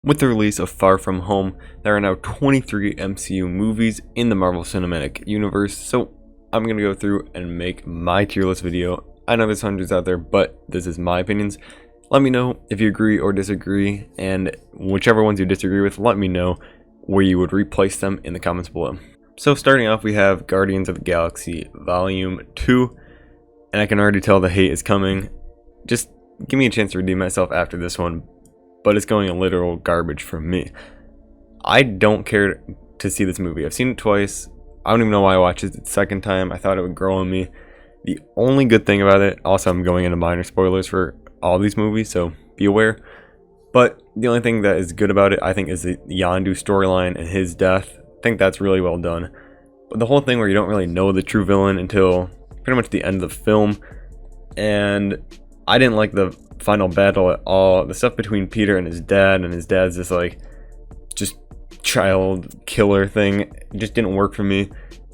With the release of Far From Home, there are now 23 MCU movies in the Marvel Cinematic Universe, so I'm going to go through and make my tier list video. I know there's hundreds out there, but this is my opinions. Let me know if you agree or disagree, and whichever ones you disagree with, let me know where you would replace them in the comments below. So starting off, we have Guardians of the Galaxy Volume 2, and I can already tell the hate is coming. Just give me a chance to redeem myself after this one, but it's going in literal garbage from me. I don't care to see this movie. I've seen it twice. I don't even know why I watched it the second time. I thought it would grow on me. The only good thing about it, also I'm going into minor spoilers for all these movies, so be aware. But the only thing that is good about it, I think, is the Yondu storyline and his death. I think that's really well done. But the whole thing where you don't really know the true villain until pretty much the end of the film, and I didn't like the final battle at all. The stuff between Peter and his dad's this like just child killer thing just didn't work for me.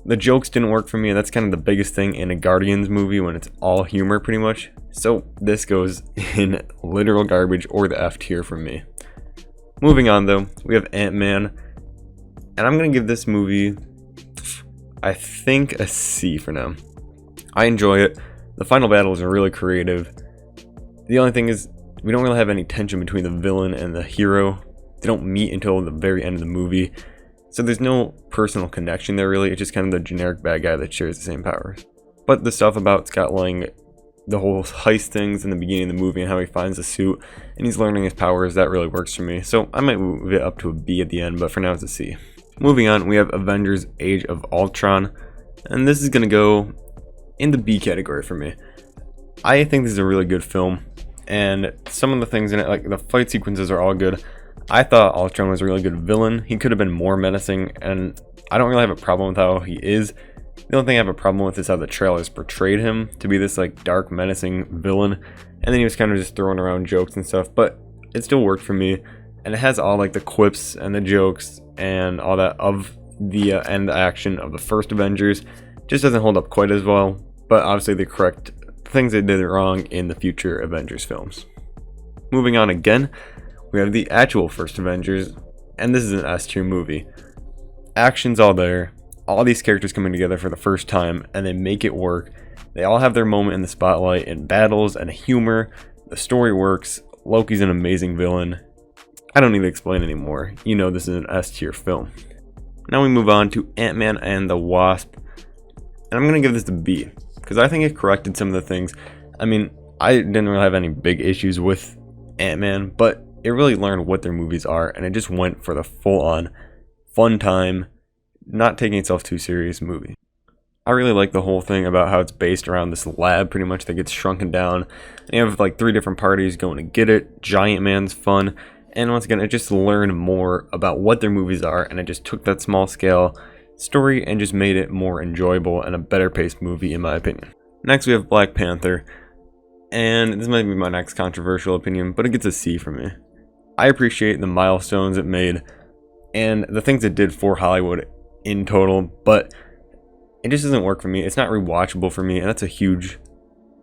The jokes didn't work for me, and that's kind of the biggest thing in a Guardians movie when it's all humor pretty much. So this goes in literal garbage or the F tier from me. Moving on though, we have Ant-Man, and I'm gonna give this movie, I think, a C for now. I enjoy it. The final battles are really creative. The only thing is, we don't really have any tension between the villain and the hero. They don't meet until the very end of the movie. So there's no personal connection there really. It's just kind of the generic bad guy that shares the same powers. But the stuff about Scott Lang, the whole heist things in the beginning of the movie and how he finds the suit and he's learning his powers, that really works for me. So I might move it up to a B at the end, but for now it's a C. Moving on, we have Avengers Age of Ultron. And this is going to go in the B category for me. I think this is a really good film, and some of the things in it, like the fight sequences, are all good. I thought Ultron was a really good villain. He could have been more menacing, and I don't really have a problem with how he is. The only thing I have a problem with is how the trailers portrayed him to be this like dark, menacing villain, and then he was kind of just throwing around jokes and stuff, but it still worked for me, and it has all like the quips and the jokes and all that of the end action of the first Avengers. Just doesn't hold up quite as well, but obviously they correct things they did wrong in the future Avengers films. Moving on again, we have the actual first Avengers, and this is an S tier movie. Action's all there, all these characters coming together for the first time, and they make it work. They all have their moment in the spotlight in battles and humor. The story works. Loki's an amazing villain. I don't need to explain anymore. You know this is an S tier film. Now we move on to Ant-Man and the Wasp, and I'm going to give this a B, because I think it corrected some of the things. I mean, I didn't really have any big issues with Ant-Man, but it really learned what their movies are, and it just went for the full-on fun time, not taking itself too serious movie. I really like the whole thing about how it's based around this lab pretty much that gets shrunken down, and you have like 3 different parties going to get it. Giant Man's fun, and once again, it just learned more about what their movies are, and it just took that small scale story and just made it more enjoyable and a better paced movie in my opinion. Next we have Black Panther, and this might be my next controversial opinion, but it gets a C from me. I appreciate the milestones it made and the things it did for Hollywood in total, but it just doesn't work for me. It's not rewatchable for me, and that's a huge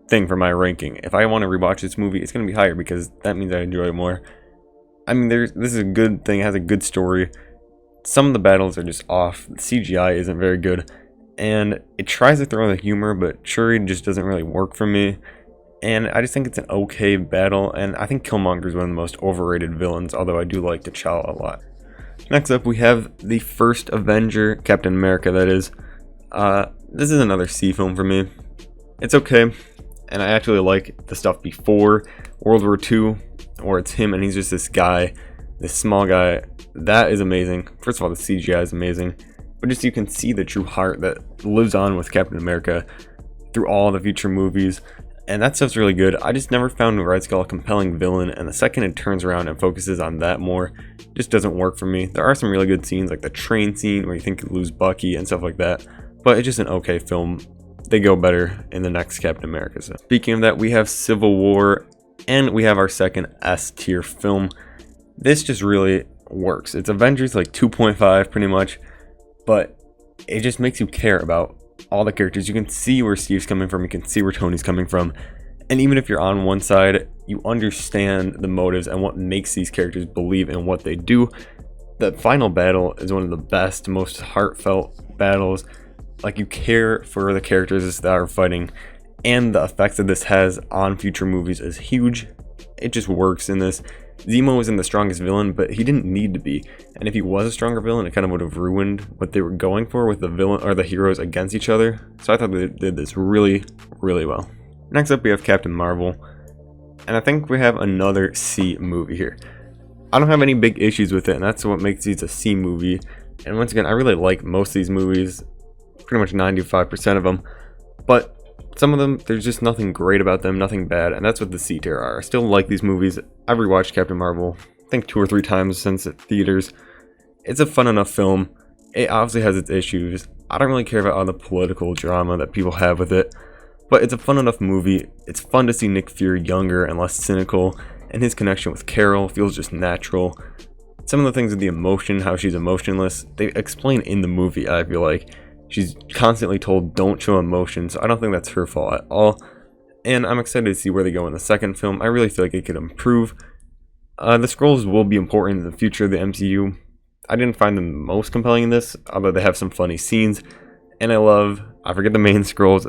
thing for my ranking. If I want to rewatch this movie, it's going to be higher because that means I enjoy it more. I mean, this is a good thing. It has a good story. Some of the battles are just off. The CGI isn't very good, and it tries to throw the humor, but Shuri just doesn't really work for me. And I just think it's an okay battle, and I think Killmonger is one of the most overrated villains, although I do like T'Challa a lot. Next up, we have the first Avenger, Captain America, that is. This is another C film for me. It's okay, and I actually like the stuff before World War II, where it's him and he's just this guy, this small guy. That is amazing. First of all, the CGI is amazing, but just you can see the true heart that lives on with Captain America through all the future movies, and that stuff's really good. I just never found Red Skull a compelling villain, and the second it turns around and focuses on that more, it just doesn't work for me. There are some really good scenes, like the train scene where you think you lose Bucky and stuff like that, but it's just an okay film. They go better in the next Captain America. So speaking of that, we have Civil War, and we have our second S tier film. This just really works. It's Avengers like 2.5 pretty much, but it just makes you care about all the characters. You can see where Steve's coming from, you can see where Tony's coming from, and even if you're on one side, You understand the motives and what makes these characters believe in what they do. The final battle is one of the best, most heartfelt battles. Like, you care for the characters that are fighting, and the effects that this has on future movies is huge. It just works in this. Zemo isn't the strongest villain, but he didn't need to be. And if he was a stronger villain, it kind of would have ruined what they were going for with the villain or the heroes against each other. So I thought they did this really, really well. Next up, we have Captain Marvel. And I think we have another C movie here. I don't have any big issues with it, and that's what makes these a C movie. And once again, I really like most of these movies, pretty much 95% of them. But some of them, there's just nothing great about them, nothing bad, and that's what the C tier are. I still like these movies. I've rewatched Captain Marvel, I think 2 or 3 times since the theaters. It's a fun enough film. It obviously has its issues. I don't really care about all the political drama that people have with it, but it's a fun enough movie. It's fun to see Nick Fury younger and less cynical, and his connection with Carol feels just natural. Some of the things with the emotion, how she's emotionless, they explain in the movie, I feel like. She's constantly told don't show emotion, so I don't think that's her fault at all. And I'm excited to see where they go in the second film. I really feel like it could improve. The Skrulls will be important in the future of the MCU. I didn't find them most compelling in this, although they have some funny scenes. And I forget the main Skrull's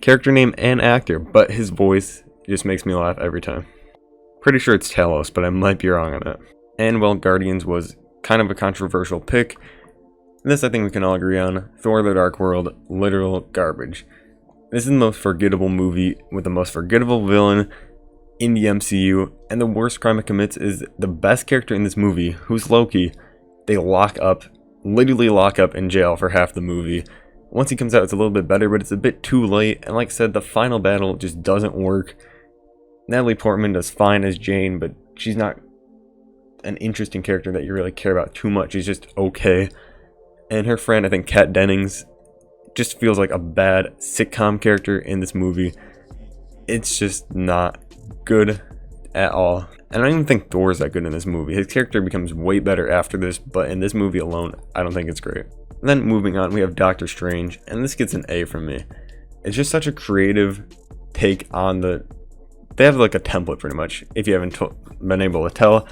character name and actor, but his voice just makes me laugh every time. Pretty sure it's Talos, but I might be wrong on it. And well, Guardians was kind of a controversial pick. This I think we can all agree on. Thor: The Dark World, literal garbage. This is the most forgettable movie with the most forgettable villain in the MCU, and the worst crime it commits is the best character in this movie, who's Loki. They literally lock up in jail for half the movie. Once he comes out, it's a little bit better, but it's a bit too late, and like I said, the final battle just doesn't work. Natalie Portman does fine as Jane, but she's not an interesting character that you really care about too much. She's just okay. And her friend, I think Kat Dennings, just feels like a bad sitcom character in this movie. It's just not good at all. And I don't even think Thor is that good in this movie. His character becomes way better after this, but in this movie alone, I don't think it's great. And then moving on, we have Doctor Strange, and this gets an A from me. It's just such a creative take on they have like a template pretty much, if you haven't been able to tell,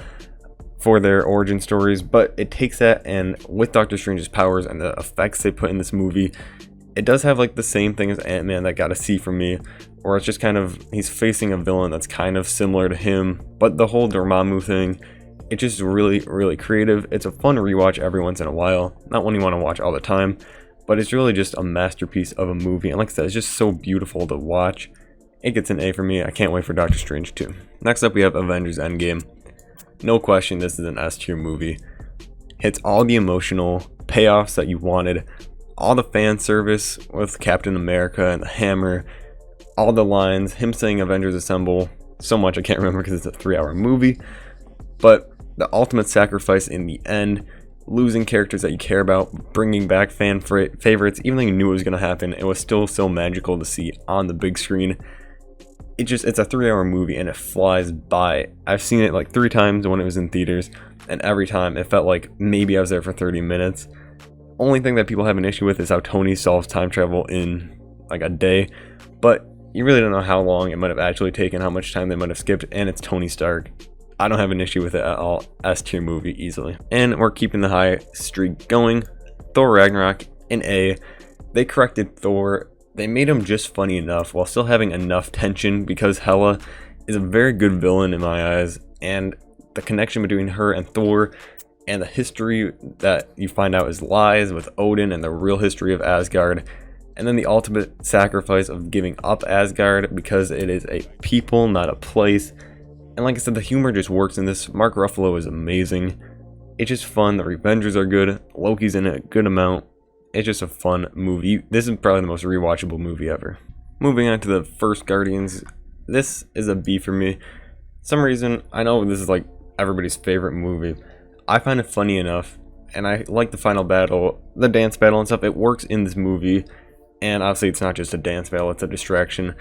for their origin stories, but it takes that, and with Doctor Strange's powers and the effects they put in this movie, it does have like the same thing as Ant-Man that got a C from me, or it's just kind of, he's facing a villain that's kind of similar to him, but the whole Dormammu thing, it's just really, really creative. It's a fun rewatch every once in a while, not one you want to watch all the time, but it's really just a masterpiece of a movie, and like I said, it's just so beautiful to watch. It gets an A for me. I can't wait for Doctor Strange 2. Next up, we have Avengers Endgame. No question, this is an S tier movie. Hits all the emotional payoffs that you wanted, all the fan service with Captain America and the hammer, all the lines, him saying Avengers Assemble, so much I can't remember because it's a 3-hour movie, but the ultimate sacrifice in the end, losing characters that you care about, bringing back fan favorites, even though you knew it was going to happen, it was still so magical to see on the big screen. It's a 3-hour movie and it flies by. I've seen it like 3 times when it was in theaters, and every time it felt like maybe I was there for 30 minutes. Only thing that people have an issue with is how Tony solves time travel in like a day, but you really don't know how long it might have actually taken, how much time they might have skipped, and it's Tony Stark. I don't have an issue with it at all. S tier movie easily. And we're keeping the high streak going. Thor Ragnarok, an A. They corrected Thor. They made him just funny enough while still having enough tension, because Hela is a very good villain in my eyes, and the connection between her and Thor and the history that you find out is lies with Odin and the real history of Asgard, and then the ultimate sacrifice of giving up Asgard because it is a people, not a place. And like I said, the humor just works in this. Mark Ruffalo is amazing. It's just fun. The Revengers are good. Loki's in it a good amount. It's just a fun movie. This is probably the most rewatchable movie ever. Moving on to the first Guardians. This is a B for me. Some reason, I know this is like everybody's favorite movie. I find it funny enough, and I like the final battle, the dance battle and stuff. It works in this movie, and obviously it's not just a dance battle, it's a distraction.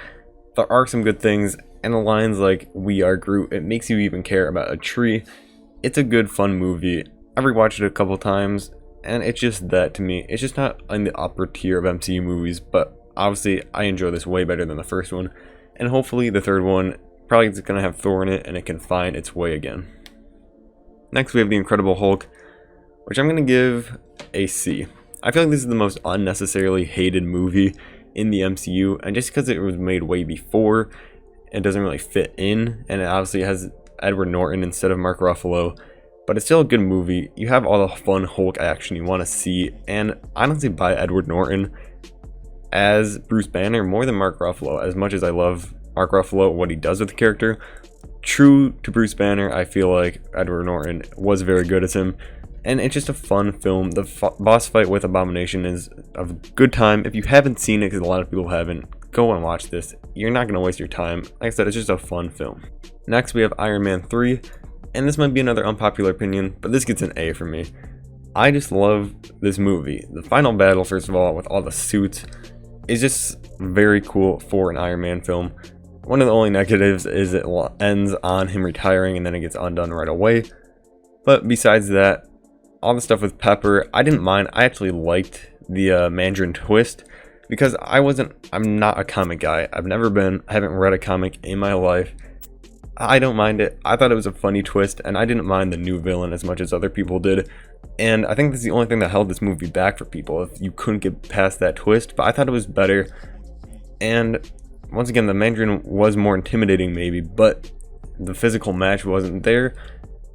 There are some good things, and the lines like, "We are Groot," it makes you even care about a tree. It's a good, fun movie. I've rewatched it a couple times, and it's just that to me. It's just not in the upper tier of MCU movies, but obviously I enjoy this way better than the first one, and hopefully the third one Probably it's going to have Thor in it, and it can find its way again. Next, we have the Incredible Hulk, which I'm going to give a C. I feel like this is the most unnecessarily hated movie in the MCU, and just because it was made way before, it doesn't really fit in, and it obviously has Edward Norton instead of Mark Ruffalo, but it's still a good movie. You have all the fun Hulk action you want to see, and honestly, by Edward Norton as Bruce Banner more than Mark Ruffalo. As much as I love Mark Ruffalo, what he does with the character, true to Bruce Banner, I feel like Edward Norton was very good as him. And it's just a fun film. The boss fight with Abomination is a good time. If you haven't seen it, because a lot of people haven't, go and watch this. You're not going to waste your time. Like I said, it's just a fun film. Next, we have Iron Man 3. And this might be another unpopular opinion, but this gets an A for me. I just love this movie. The final battle, first of all, with all the suits, is just very cool for an Iron Man film. One of the only negatives is it ends on him retiring and then it gets undone right away. But besides that, all the stuff with Pepper, I didn't mind. I actually liked the Mandarin twist because I'm not a comic guy. I've never been. I haven't read a comic in my life. I don't mind it. I thought it was a funny twist, and I didn't mind the new villain as much as other people did. And I think that's the only thing that held this movie back for people, if you couldn't get past that twist. But I thought it was better. And once again, the Mandarin was more intimidating maybe, but the physical match wasn't there.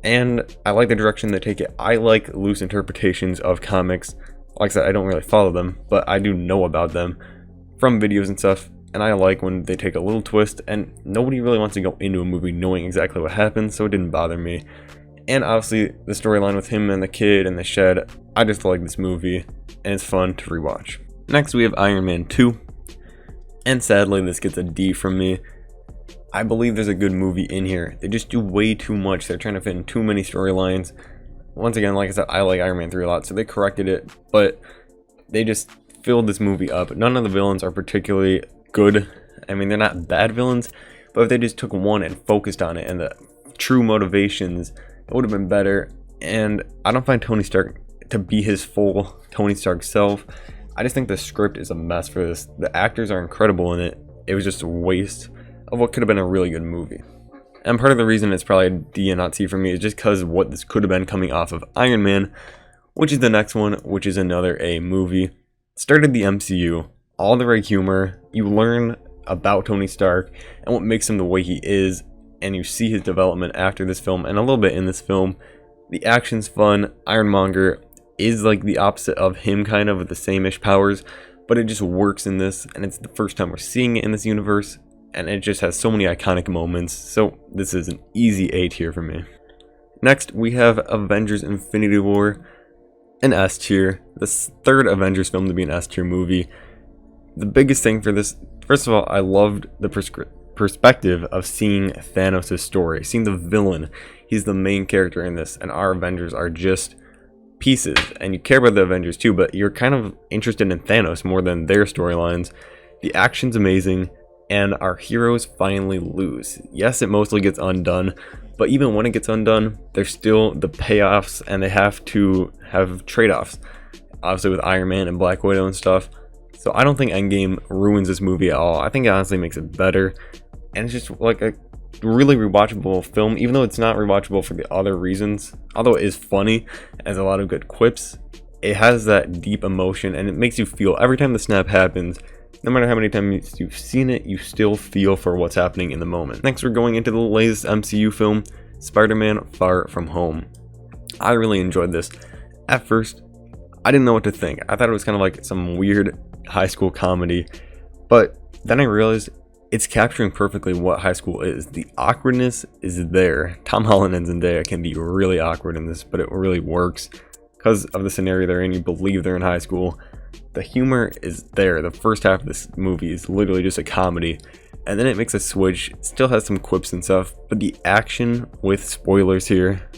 And I like the direction they take it. I like loose interpretations of comics. Like I said, I don't really follow them, but I do know about them from videos and stuff. And I like when they take a little twist, and nobody really wants to go into a movie knowing exactly what happened, so it didn't bother me. And obviously, the storyline with him and the kid and the shed, I just like this movie, and it's fun to rewatch. Next, we have Iron Man 2. And sadly, this gets a D from me. I believe there's a good movie in here. They just do way too much. They're trying to fit in too many storylines. Once again, like I said, I like Iron Man 3 a lot, so they corrected it, but they just filled this movie up. None of the villains are particularly good. I mean, they're not bad villains, but if they just took one and focused on it and the true motivations, it would have been better. And I don't find Tony Stark to be his full Tony Stark self. I just think the script is a mess for this. The actors are incredible in it. It was just a waste of what could have been a really good movie. And part of the reason it's probably a D and not C for me is just because what this could have been coming off of Iron Man, which is the next one, which is another A movie. Started the MCU, all the right humor, you learn about Tony Stark and what makes him the way he is, and you see his development after this film and a little bit in this film. The action's fun. Ironmonger is like the opposite of him, kind of with the same-ish powers, but it just works in this, and it's the first time we're seeing it in this universe. And it just has so many iconic moments, so this is an easy A tier for me. Next, we have Avengers Infinity War, an S tier. The third Avengers film to be an S tier movie. The biggest thing for this, first of all, I loved the perspective of seeing Thanos' story, seeing the villain. He's the main character in this, and our Avengers are just pieces. And you care about the Avengers too, but you're kind of interested in Thanos more than their storylines. The action's amazing. And our heroes finally lose. Yes, it mostly gets undone, but even when it gets undone, there's still the payoffs, and they have to have trade-offs. Obviously with Iron Man and Black Widow and stuff. So I don't think Endgame ruins this movie at all. I think it honestly makes it better. And it's just like a really rewatchable film, even though it's not rewatchable for the other reasons. Although it is funny, it has a lot of good quips. It has that deep emotion, and it makes you feel every time the snap happens. No matter how many times you've seen it, you still feel for what's happening in the moment. Next, we're going into the latest MCU film, Spider-Man Far From Home. I really enjoyed this. At first, I didn't know what to think. I thought it was kind of like some weird high school comedy, but then I realized it's capturing perfectly what high school is. The awkwardness is there. Tom Holland and Zendaya can be really awkward in this, but it really works because of the scenario they're in. You believe they're in high school. The humor is there. The first half of this movie is literally just a comedy, and then it makes a switch. It still has some quips and stuff, but the action, with spoilers here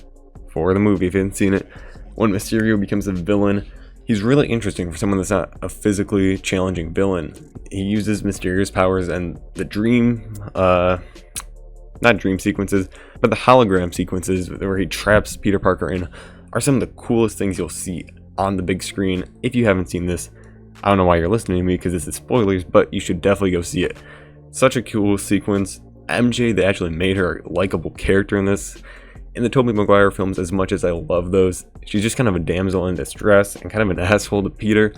for the movie if you haven't seen it, when Mysterio becomes a villain, he's really interesting for someone that's not a physically challenging villain. He uses Mysterio's powers, and the not dream sequences, but the hologram sequences where he traps Peter Parker in are some of the coolest things you'll see on the big screen. If you haven't seen this, I don't know why you're listening to me because this is spoilers, but you should definitely go see it. Such a cool sequence. MJ, they actually made her a likable character in this. In the Tobey Maguire films, as much as I love those, she's just kind of a damsel in distress and kind of an asshole to Peter.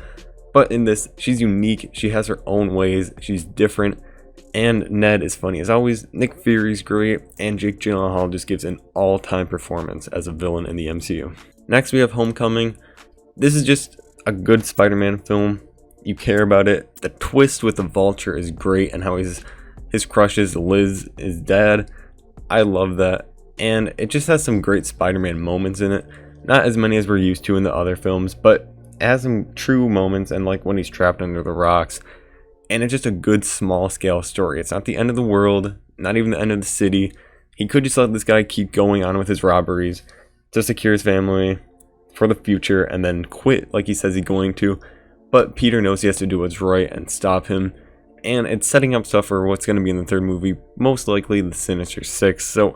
But in this, she's unique, she has her own ways, she's different, and Ned is funny as always, Nick Fury's great, and Jake Gyllenhaal just gives an all-time performance as a villain in the MCU. Next we have Homecoming. This is just a good Spider-Man film. You care about it. The twist with the Vulture is great, and how his crush is Liz, his dad. I love that. And it just has some great Spider-Man moments in it. Not as many as we're used to in the other films, but it has some true moments, and like when he's trapped under the rocks. And it's just a good small scale story. It's not the end of the world, not even the end of the city. He could just let this guy keep going on with his robberies to secure his family for the future and then quit like he says he's going to. But Peter knows he has to do what's right and stop him. And it's setting up stuff for what's going to be in the third movie, most likely the Sinister Six. So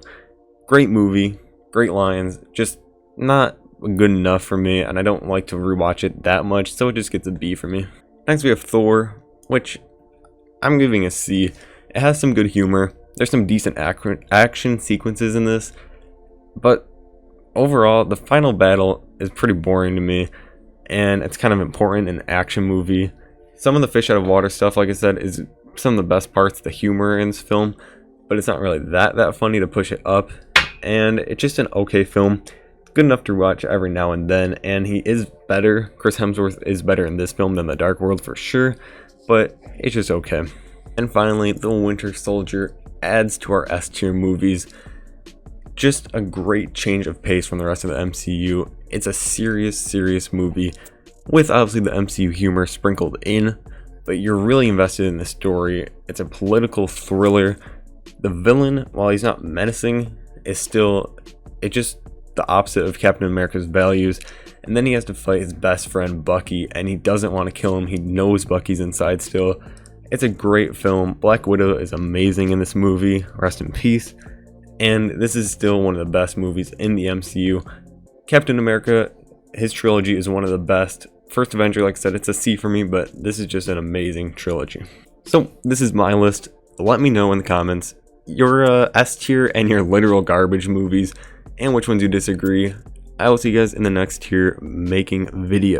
great movie, great lines, just not good enough for me, and I don't like to rewatch it that much, so it just gets a B for me. Next we have Thor, which I'm giving a C. It has some good humor, there's some decent action sequences in this, but overall the final battle is pretty boring to me, and it's kind of important in an action movie. Some of the fish out of water stuff, like I said, is some of the best parts of the humor in this film, but it's not really that funny to push it up. And it's just an okay film, good enough to watch every now and then, and he is better. Chris Hemsworth is better in this film than The Dark World for sure, but it's just okay. And finally, The Winter Soldier adds to our S tier movies. Just a great change of pace from the rest of the MCU. It's a serious movie with obviously the MCU humor sprinkled in, but you're really invested in the story. It's a political thriller. The villain, while he's not menacing, is still just the opposite of Captain America's values, and then he has to fight his best friend Bucky, and he doesn't want to kill him. He knows Bucky's inside still. It's a great film. Black Widow is amazing in this movie, rest in peace, and this is still one of the best movies in the MCU. Captain America, his trilogy is one of the best. First Avenger, like I said, it's a C for me, but this is just an amazing trilogy. So this is my list. Let me know in the comments your S tier and your literal garbage movies, and which ones you disagree. I will see you guys in the next tier making video.